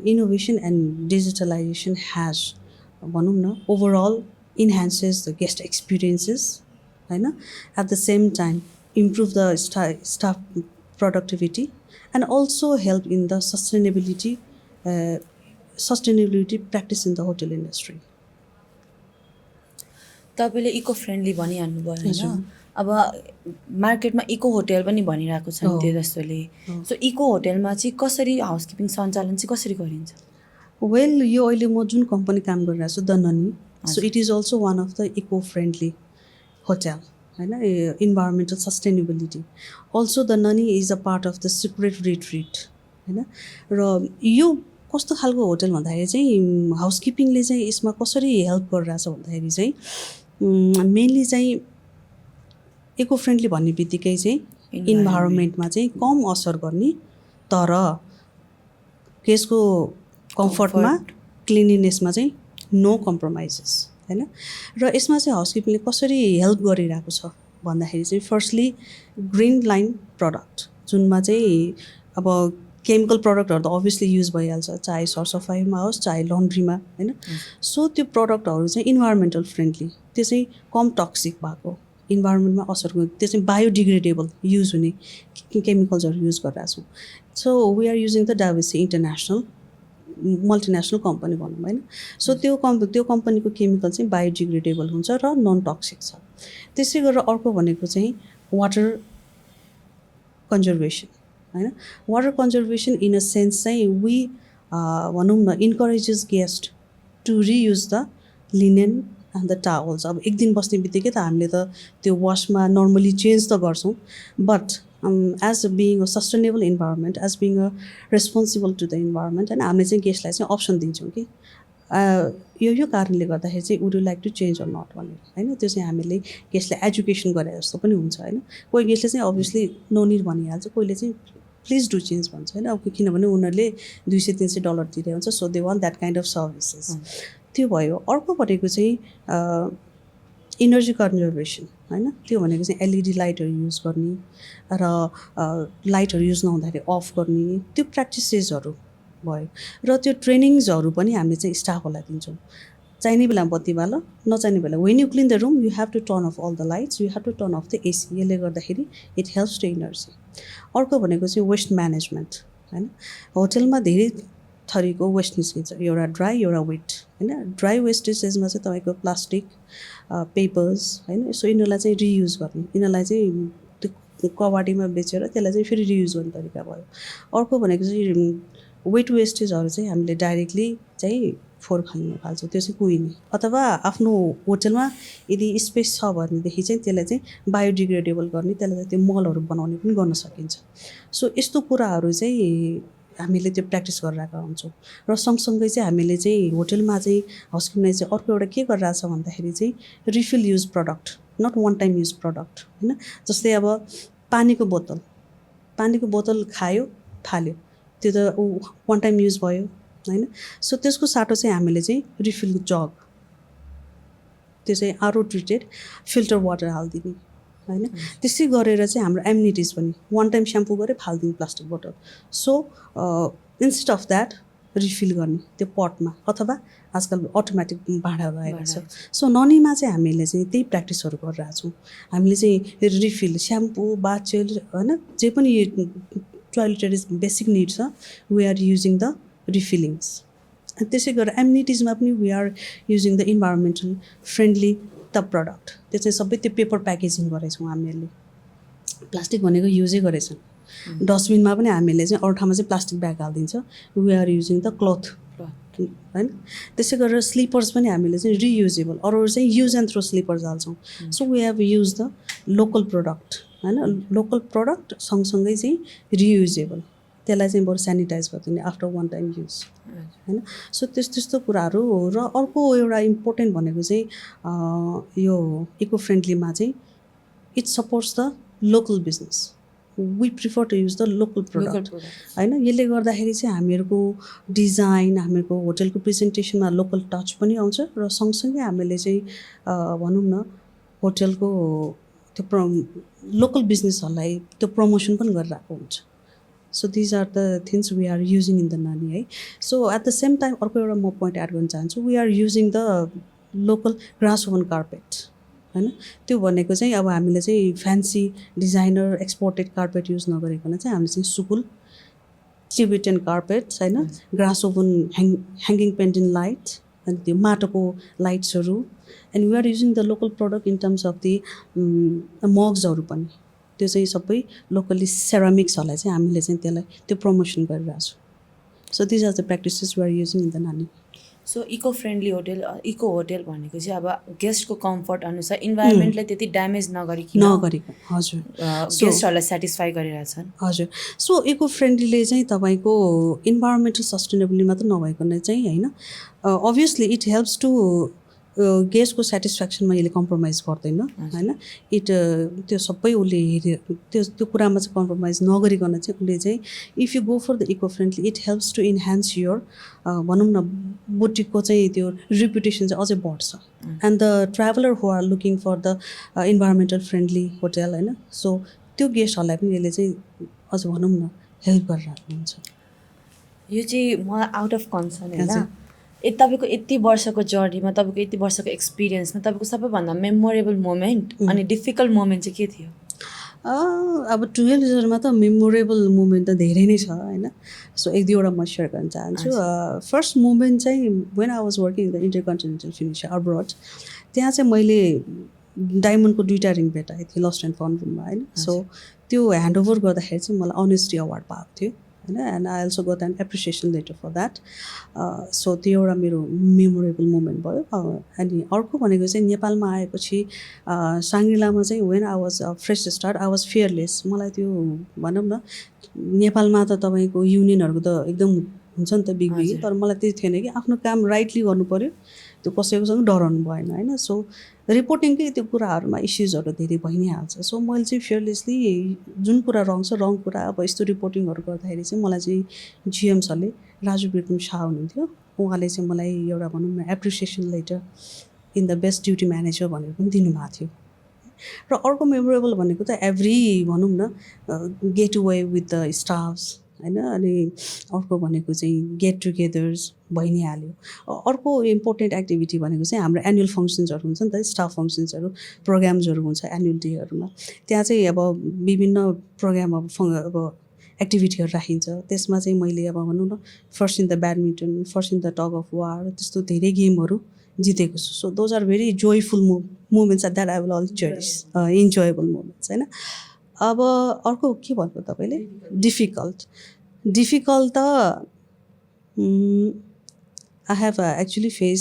इनोभेसन एन्ड डिजिटलाइजेसन ह्याज भनौँ न overall enhances the guest experiences होइन at the same time improve the staff productivity and also help in the sustainability practice in the hotel industry तपाईँले इको फ्रेन्डली भनिहाल्नुभयो होइन अब मार्केटमा इको होटेल पनि भनिरहेको छ त्यो जस्तोले सो इको होटेलमा चाहिँ कसरी हाउसकिपिङ सञ्चालन चाहिँ कसरी गरिन्छ वेल यो अहिले म जुन कम्पनी काम गरिरहेको छु द ननी so it is also one of the eco friendly hotel होइन इन्भाइरोमेन्टल सस्टेनेबिलिटी अल्सो द ननी is a part of the Secret Retreat होइन र यो कस्तो खालको होटेल भन्दाखेरि चाहिँ हाउसकिपिङले चाहिँ यसमा कसरी हेल्प गरिरहेछ भन्दाखेरि चाहिँ मेनली चाहिँ इको फ्रेन्डली भन्ने बित्तिकै चाहिँ इन्भाइरोमेन्टमा चाहिँ कम असर गर्ने तर त्यसको कम्फर्टमा क्लिनिनेसमा चाहिँ नो कम्प्रोमाइजेस होइन र यसमा चाहिँ हाउसकिपिङले कसरी हेल्प गरिरहेको छ भन्दाखेरि चाहिँ फर्स्टली ग्रिन लाइन प्रडक्ट जुनमा चाहिँ अब केमिकल प्रडक्टहरू त अभियसली युज भइहाल्छ चाहे सरसफाइमा होस् चाहे लन्ड्रीमा होइन सो त्यो प्रडक्टहरू चाहिँ इन्भाइरोमेन्टल फ्रेन्डली त्यो चाहिँ कम टक्सिक भएको इन्भाइरोमेन्टमा असर गर्नु त्यो चाहिँ बायोडिग्रेडेबल युज हुने केमिकल्सहरू युज गरिरहेको छौँ so we are using the Diversey international multinational company भनौँ होइन सो त्यो कम्पनीको केमिकल चाहिँ बायोडिग्रेडेबल हुन्छ र नन टक्सिक छ त्यसै गरेर अर्को भनेको चाहिँ वाटर कन्जर्भेसन होइन water conservation in a sense चाहिँ वी भनौँ न encourages guest to reuse the linen and the towels अब एक दिन बस्ने बित्तिकै त हामीले त त्यो वासमा नर्मली चेन्ज त गर्छौँ but as being a sustainable environment as being a responsible to the environment होइन हामीले चाहिँ गेस्टलाई चाहिँ अप्सन दिन्छौँ कि यो कारणले गर्दाखेरि चाहिँ would you like to change or not भनेर होइन त्यो चाहिँ हामीले गेस्टलाई एजुकेसन गरे जस्तो पनि हुन्छ होइन कोही गेस्टले चाहिँ अभियसली नो निड भनिहाल्छ कोहीले चाहिँ प्लिज डु चेन्ज भन्छ होइन अब किनभने उनीहरूले $200-300 तिरे हुन्छ so they want that kind of services त्यो भयो अर्को भनेको चाहिँ इनर्जी कन्जर्भेसन होइन त्यो भनेको चाहिँ एलइडी लाइटहरू युज गर्ने र लाइटहरू युज नहुँदाखेरि अफ गर्ने त्यो प्र्याक्टिसेसहरू भयो र त्यो ट्रेनिङ्सहरू पनि हामीले चाहिँ स्टाफहरूलाई दिन्छौँ चाहिने बेलामा बत्ती बाल, नचाहिने बेला when you clean the room you have to turn off all the lights, you have to turn off the AC. यसले गर्दाखेरि इट हेल्प्स टु इनर्जी। अर्को भनेको चाहिँ वेस्ट म्यानेजमेन्ट होइन। होटलमा धेरै थरीको वेस्ट निस्किन्छ, एउटा ड्राई एउटा वेट होइन। ड्राई वेस्टेजेसमा चाहिँ तपाईँको प्लास्टिक, पेपर्स होइन, सो यिनीहरूलाई चाहिँ रियुज गर्ने, यिनीहरूलाई चाहिँ त्यो कबाडीमा बेचेर त्यसलाई चाहिँ फेरि रियुज गर्ने तरिका भयो। अर्को भनेको चाहिँ वेट वेस्टेजहरू चाहिँ हामीले डाइरेक्टली चाहिँ फोहोर खानीमा फाल्छौँ, त्यो चाहिँ कुहिने, अथवा आफ्नो होटलमा यदि स्पेस छ भनेदेखि चाहिँ त्यसलाई चाहिँ बायोडिग्रेडेबल गर्ने, त्यसलाई चाहिँ त्यो मलहरू बनाउने पनि गर्न सकिन्छ। सो यस्तो कुराहरू चाहिँ हामीले त्यो प्र्याक्टिस गरिरहेका हुन्छौँ। र सँगसँगै चाहिँ हामीले चाहिँ होटलमा चाहिँ हाउसकिपिङलाई चाहिँ अर्को एउटा के गरिरहेको छ भन्दाखेरि चाहिँ refill use product, not one time use product होइन। जस्तै अब पानीको बोतल खायो फाल्यो, त्यो त वान टाइम युज भयो होइन। सो त्यसको साटो चाहिँ हामीले चाहिँ रिफिल जग, त्यो चाहिँ आरओ ट्रिटेड फिल्टर वाटर हालिदिने होइन। त्यसै गरेर चाहिँ हाम्रो एम्युनिटिज पनि वान टाइम स्याम्पू गरेर फालिदिने प्लास्टिक बोतल। So instead of that refill गर्ने त्यो पटमा, अथवा आजकल अटोमेटिक भाँडाहरू आएको छ। सो ननीमा चाहिँ हामीले चाहिँ त्यही प्र्याक्टिसहरू गरिरहेको छौँ। हामीले चाहिँ रिफिल स्याम्पू, बाथजेल होइन, जे पनि टोइलेटरी बेसिक निड छ, we are using the refillings. त्यसै गरेर एम्युनिटिजमा पनि we are using the environmental friendly the product. त्यो चाहिँ सबै त्यो पेपर प्याकेजिङ गरेछौँ हामीहरूले। प्लास्टिक भनेको युजै गरेछौँ। डस्टबिनमा पनि हामीले चाहिँ अरू ठाउँमा चाहिँ प्लास्टिक ब्याग हालिदिन्छ, we are using the cloth होइन। त्यसै गरेर स्लिपर्स पनि हामीले चाहिँ रियुजेबल, अरू चाहिँ युज एन्ड थ्रो स्लिपर्स हाल्छौँ। So we have use the local product होइन। लोकल प्रोडक्ट सँगसँगै चाहिँ रियुजेबल, त्यसलाई चाहिँ बरु सेनिटाइज गरिदिने आफ्टर वान टाइम युज होइन। सो त्यस्तो कुराहरू। र अर्को एउटा इम्पोर्टेन्ट भनेको चाहिँ यो इको फ्रेन्डलीमा चाहिँ it supports the local business. We prefer to use the local product होइन। यसले गर्दाखेरि चाहिँ हामीहरूको डिजाइन, हामीहरूको होटलको प्रेजेन्टेसनमा लोकल टच पनि आउँछ, र सँगसँगै हामीले चाहिँ भनौँ न होटलको त्यो लोकल बिजनेसहरूलाई त्यो प्रमोसन पनि गरिरहेको हुन्छ। So these are the things we are using in the नानी है। So at the same time अर्को एउटा म पोइन्ट एड गर्न चाहन्छु, we are using the local grass woven carpet होइन। त्यो भनेको चाहिँ अब हामीले चाहिँ fancy designer exported carpet use नगरिकन चाहिँ हामीले चाहिँ सुकुल टिबेटन कार्पेट्स होइन, grass woven hanging pendant light अनि त्यो माटोको लाइट्सहरू, and we are using the local product in terms of the मग्सहरू पनि, त्यो चाहिँ सबै लोकल्ली सेरामिक्सहरूलाई चाहिँ हामीले चाहिँ त्यसलाई त्यो प्रमोसन गरिरहेको छौँ। So these are the practices we are using in the नानी। सो eco friendly hotel, eco hotel भनेको चाहिँ अब गेस्टको कम्फर्ट अनुसार इन्भाइरोमेन्टलाई त्यति ड्यामेज नगरिकन हजुर गेस्टहरूलाई सेटिस्फाई गरिरहेछन्। हजुर। सो इको फ्रेन्डलीले चाहिँ तपाईँको इन्भाइरोमेन्टल सस्टेनेबली मात्र नभइकन चाहिँ होइन, अभियसली इट हेल्प्स टु गेस्टको सेटिस्फ्याक्सनमा यसले कम्प्रोमाइज गर्दैन होइन। इट त्यो सबै उसले हेऱ्यो, त्यो कुरामा चाहिँ कम्प्रोमाइज नगरिकन चाहिँ उसले चाहिँ if you go for the eco friendly it helps to enhance your भनौँ न बुटिकको चाहिँ त्यो रिपुटेसन चाहिँ अझै बढ्छ। And the traveller who are looking for the environmental friendly hotel होइन, सो त्यो गेस्टहरूलाई पनि यसले चाहिँ अझ भनौँ न हेल्प गरिरहेको हुन्छ। यो चाहिँ मलाई आउट अफ कन्सर्न होइन, तपाईँको यति वर्षको जर्नीमा, तपाईँको यति वर्षको एक्सपिरियन्समा तपाईँको सबैभन्दा मेमोरेबल मोमेन्ट अनि डिफिकल्ट मोमेन्ट चाहिँ के थियो? अब 12 इयर्समा त मेमोरेबल मोमेन्ट त धेरै नै छ होइन। सो एक दुईवटा म सेयर गर्न चाहन्छु। फर्स्ट मोमेन्ट चाहिँ when I was working in the InterContinental finisher abroad, त्यहाँ चाहिँ मैले डायमन्डको 2टा रिङ भेटाएको थिएँ लस्ट एन्ड फाउन्ड रुममा होइन। सो त्यो ह्यान्डओभर गर्दाखेरि चाहिँ मलाई अनेस्टी अवार्ड पाएको थियो होइन, and I also got an appreciation letter for that. So त्यो एउटा मेरो मेमोरेबल मोमेन्ट भयो। अनि अर्को भनेको चाहिँ नेपालमा आएपछि साङ्ग्रिलामा चाहिँ when I was fresh start I was fearless. मलाई त्यो भनौँ न नेपालमा त तपाईँको युनियनहरूको त एकदम हुन्छ नि त बिग, तर मलाई त्यही थिएन कि आफ्नो काम राइटली गर्नु पऱ्यो, त्यो कसैकोसँग डराउनु भएन होइन। सो रिपोर्टिङकै त्यो कुराहरूमा इस्युजहरू धेरै भइ नै हाल्छ। सो मैले चाहिँ फियरलेसली जुन कुरा रङ छ रङ कुरा अब यस्तो रिपोर्टिङहरू गर्दाखेरि चाहिँ मलाई चाहिँ जिएम सरले, राजु बिक्रम शाह हुनुहुन्थ्यो, उहाँले चाहिँ मलाई एउटा भनौँ न appreciation letter in the best duty manager भनेर पनि दिनुभएको थियो। र अर्को मेमोरेबल भनेको त एभ्री भनौँ न get away with the staffs होइन। अनि अर्को भनेको चाहिँ गेट टुगेदर्स भइ नै हाल्यो। अर्को इम्पोर्टेन्ट एक्टिभिटी भनेको चाहिँ हाम्रो एनुअल फङ्सन्सहरू हुन्छ नि त, स्टाफ फङ्सन्सहरू, प्रोग्राम्सहरू हुन्छ एनुअल डेहरूमा। त्यहाँ चाहिँ अब विभिन्न प्रोग्राम अब एक्टिभिटीहरू राखिन्छ। त्यसमा चाहिँ मैले अब भनौँ न first in the badminton, first in the tug of war, त्यस्तो धेरै गेमहरू जितेको छु। So those are very joyful moments that I will always cherish, enjoyable moments होइन। अब अर्को के भन्नु तपाईँले डिफिकल्ट त I have actually face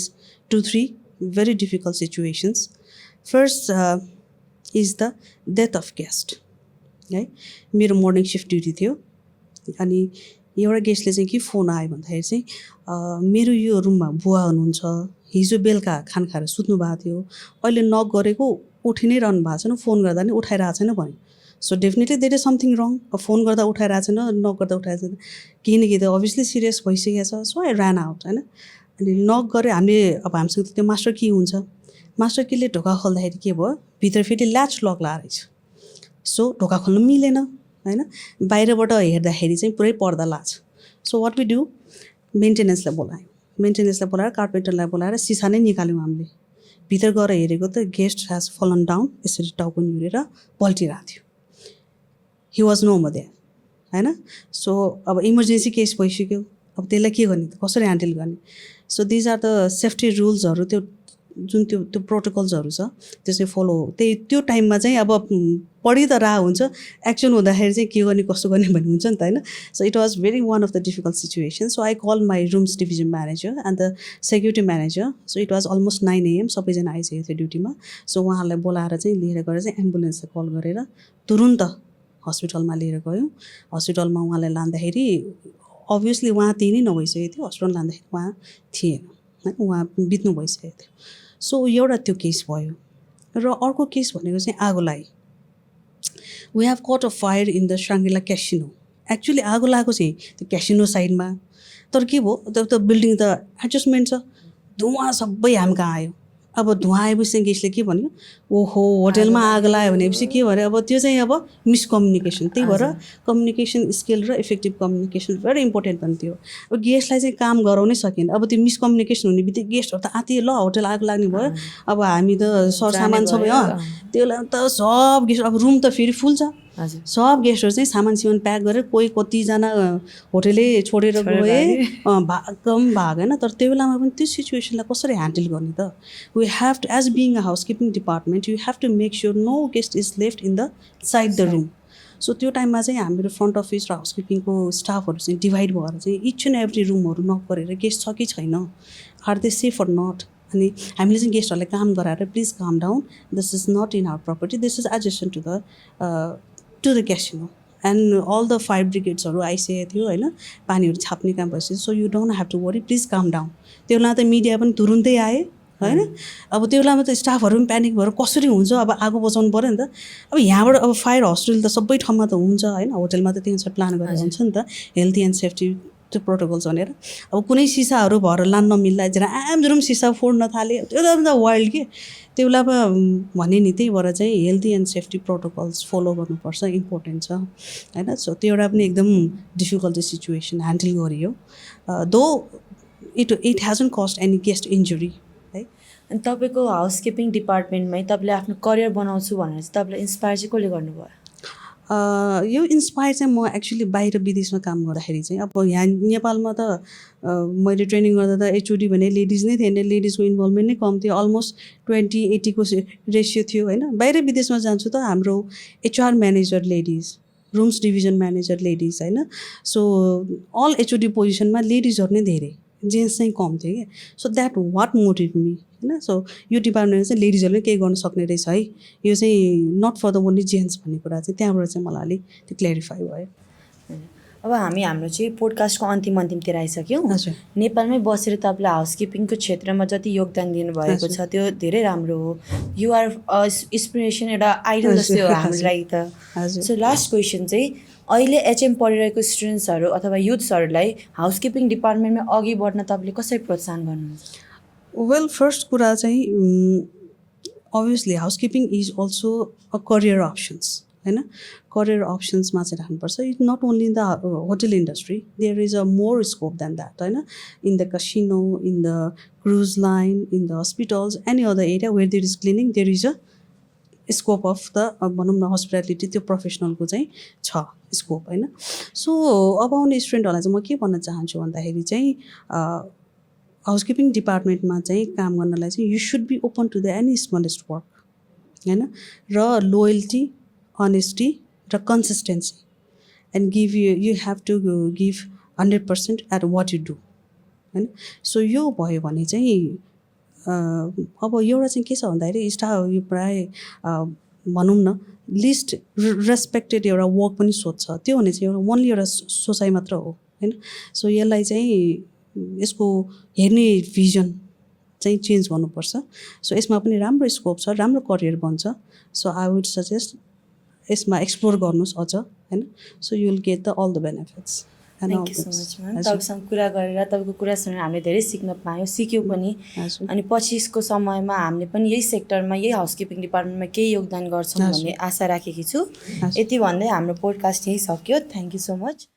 2-3 very difficult situations. First is the death of guest. है, मेरो मर्निङ सिफ्ट ड्युटी थियो। अनि एउटा गेस्टले चाहिँ के फोन आयो भन्दाखेरि चाहिँ मेरो यो रुममा बुवा हुनुहुन्छ, हिजो बेलुका खाना खाएर सुत्नु भएको थियो, अहिले नक गरेको उठि नै रहनु भएको छैन, फोन गर्दा नि उठाइरहेको छैन भन्यो। So definitely there is something wrong. Phone गर्दा उठाइरहेको छैन, नक गर्दा उठाइरहेको छैन, केही न केही त अभियसली सिरियस भइसकेको छ। सो आई ऱ्यान आउट होइन। अनि नक गऱ्यो हामीले, अब हामीसँग त्यो मास्टर की हुन्छ, मास्टर कीले ढोका खोल्दाखेरि के भयो, भित्र फेरि ल्याच लक लाएर रहेछ। सो ढोका खोल्नु मिलेन होइन। बाहिरबाट हेर्दाखेरि चाहिँ पुरै पर्दा लाग्छ। सो वाट वी डु, मेन्टेनेन्सलाई बोलाएर कार्पेन्टरलाई बोलाएर सिसा नै निकाल्यौँ हामीले। भित्र गएर हेरेको त गेस्ट ह्याज फलन डाउन, यसरी टाउको निहुरेर पल्टिरहेको थियो। He was no more there होइन। सो अब इमर्जेन्सी केस भइसक्यो, अब त्यसलाई के गर्ने त, कसरी ह्यान्डल गर्ने। So these are the safety रुल्सहरू, त्यो जुन त्यो प्रोटोकल्सहरू छ त्यो चाहिँ फलो। त्यो टाइममा चाहिँ अब पढि त रह हुन्छ, एक्सन हुँदाखेरि चाहिँ के गर्ने कसो गर्ने भन्ने हुन्छ नि त होइन। So it was very one of the difficult situation. So I call my rooms division manager and the security manager. So it was almost 9 AM, सबैजना आइसकेको थियो ड्युटीमा। सो उहाँहरूलाई बोलाएर चाहिँ लिएर गएर चाहिँ एम्बुलेन्सलाई कल गरेर तुरुन्त हस्पिटलमा लिएर गयौँ। हस्पिटलमा उहाँलाई लाँदाखेरि अभियसली उहाँ त्यही नै नभइसकेको थियो, हस्पिटल लाँदाखेरि उहाँ थिएन होइन, उहाँ बित्नु भइसकेको थियो। सो एउटा त्यो केस भयो। र अर्को केस भनेको चाहिँ आगो लागि। We have caught a fire in the Shangri-La casino. Actually आगो लागेको चाहिँ त्यो क्यासिनो साइडमा, तर के भयो त्यो बिल्डिङ त एडजस्टमेन्ट छ, धुवाँ सबै हामी कहाँ आयो। अब धुवाँ आएपछि चाहिँ गेस्टले के भन्यो, ओहो होटेलमा आगो लाग्यो भनेपछि के भन्यो, अब त्यो चाहिँ अब मिसकम्युनिकेसन। त्यही भएर कम्युनिकेसन स्किल र इफेक्टिभ कम्युनिकेसन भेरी इम्पोर्टेन्ट भन्थ्यो। अब गेस्टलाई चाहिँ काम गराउनै सकेन। अब त्यो मिसकम्युनिकेसन हुने बित्तिकै गेस्टहरू त आते, ल होटेल आगो लाग्ने भयो, अब हामी त सरसामान सबै त्यसलाई त सब गेस्ट, अब रुम त फेरि फुल छ, सब गेस्टहरू चाहिँ सामान प्याक गरेर कोही कतिजना होटेलै छोडेर गए, भागम भाग होइन। तर त्यो बेलामा पनि त्यो सिचुएसनलाई कसरी ह्यान्डल गर्ने त। We have to, as being a housekeeping department, you have to make sure no guest is left in the side the room. So त्यो टाइममा चाहिँ हाम्रो फ्रन्ट अफिस र हाउसकिपिङको स्टाफहरू चाहिँ डिभाइड भएर चाहिँ इच एन्ड एभ्री रुमहरू नक गरेर गेस्ट छ कि छैन, are they safe or not. अनि हामीले चाहिँ गेस्टहरूलाई काम गराएर please calm down, this is not in our property, this is adjusted to the casino. And all the fire ब्रिगेड्सहरू आइसकेको थियो होइन, पानीहरू छाप्ने काम भइसक्यो। So you don't have to worry, please calm down. त्यो बेला त मिडिया पनि तुरुन्तै आए होइन। अब त्यो बेलामा त स्टाफहरू पनि प्यानिक भएर कसरी हुन्छ, अब आगो बचाउनु पऱ्यो नि त। अब यहाँबाट अब फायर हस्पिटल त सबै ठाउँमा त हुन्छ होइन, होटेलमा त त्यही अनुसार प्लान गरेर हुन्छ नि त, हेल्थ एन्ड सेफ्टी त्यो प्रोटोकल्स भनेर। अब कुनै सिसाहरू भएर लान नमिल्दा झ्रामझुरुम सिसा फोड्न थाल्यो, त्यो त वाइल्ड के। त्यो बेलामा भने नि, त्यही भएर चाहिँ healthy and safety protocols follow गर्नुपर्छ, इम्पोर्टेन्ट छ होइन। सो त्यो एउटा पनि एकदम डिफिकल्ट सिचुएसन ह्यान्डल गरियो, दो it hasn't cost any guest injury है। अनि तपाईँको हाउसकिपिङ डिपार्टमेन्टमै तपाईँले आफ्नो करियर बनाउँछु भनेर चाहिँ तपाईँलाई इन्सपायर चाहिँ कसले गर्नुभयो? यो इन्सपायर चाहिँ म एक्चुली बाहिर विदेशमा काम गर्दाखेरि चाहिँ, अब यहाँ नेपालमा त मैले ट्रेनिङ गर्दा त एचओडी भने लेडिज नै थिएन, लेडिजको इन्भल्भमेन्ट नै कम थियो, अलमोस्ट 20-80 को रेसियो थियो होइन। बाहिर विदेशमा जान्छु त हाम्रो HR manager ladies, rooms division manager ladies होइन। सो अल एचओडी पोजिसनमा लेडिजहरू नै धेरै, जेन्ट्स चाहिँ कम थियो कि। So that what motive me होइन। सो यो डिपार्टमेन्टमा चाहिँ लेडिजहरूले केही गर्न सक्ने रहेछ है, यो चाहिँ not for the only gents भन्ने कुरा चाहिँ त्यहाँबाट चाहिँ मलाई अलिक त्यो क्ल्यारिफाई भयो। अब हामी हाम्रो चाहिँ पोडकास्टको अन्तिमतिर आइसक्यौँ। हजुर, नेपालमै बसेर तपाईँले हाउसकिपिङको क्षेत्रमा जति योगदान दिनुभएको छ त्यो धेरै राम्रो हो। यु आर इन्सपिरेसन, एउटा आइडल जस्तै हो हाम्रो लागि त। सो लास्ट क्वेसन चाहिँ, अहिले एचएम पढिरहेको स्टुडेन्ट्सहरू अथवा युथ्सहरूलाई हाउसकिपिङ डिपार्टमेन्टमा अघि बढ्न तपाईँले कसरी प्रोत्साहन गर्नुहुन्छ? वेल, फर्स्ट कुरा चाहिँ obviously housekeeping is also a career options होइन करियर अप्सन्समा चाहिँ राख्नुपर्छ it not only in the hotel industry there is a more scope than that होइन in the casino in the cruise line in the hospitals any other area where there is cleaning there is a scope of the भनौँ न hospitality त्यो प्रोफेसनलको चाहिँ छ scope होइन so अब आउने स्टुडेन्टहरूलाई चाहिँ म के भन्न चाहन्छु भन्दाखेरि चाहिँ हाउसकिपिङ डिपार्टमेन्टमा चाहिँ काम गर्नलाई चाहिँ you should be open to the any smallest work होइन र लोयल्टी अनेस्टी र consistency and give you have to give 100% at what you do होइन सो यो भयो भने चाहिँ अब एउटा चाहिँ के छ भन्दाखेरि यो प्रायः भनौँ न लिस्ट रेस्पेक्टेड एउटा वर्क पनि सोध्छ त्यो भने चाहिँ एउटा ओन्ली एउटा सोचाइ मात्र हो होइन सो यसलाई चाहिँ यसको हेर्ने भिजन चाहिँ चेन्ज गर्नुपर्छ सो यसमा पनि राम्रो स्कोप छ राम्रो करियर बन्छ सो आई वुड सजेस्ट यसमा एक्सप्लोर गर्नुहोस् अझ होइन so you will get the all the benefits thank you so much ma'am तपाईँसँग कुरा गरेर तपाईँको कुरा सुनेर हामीले धेरै सिक्न पायौँ सिक्यौँ पनि अनि पछिको समयमा हामीले पनि यही सेक्टरमा यही हाउसकिपिङ डिपार्टमेन्टमा केही योगदान गर्छौँ भन्ने आशा राखेकी छु यति भन्दै हाम्रो पोडकास्ट यही सक्यो थ्याङ्क यू सो मच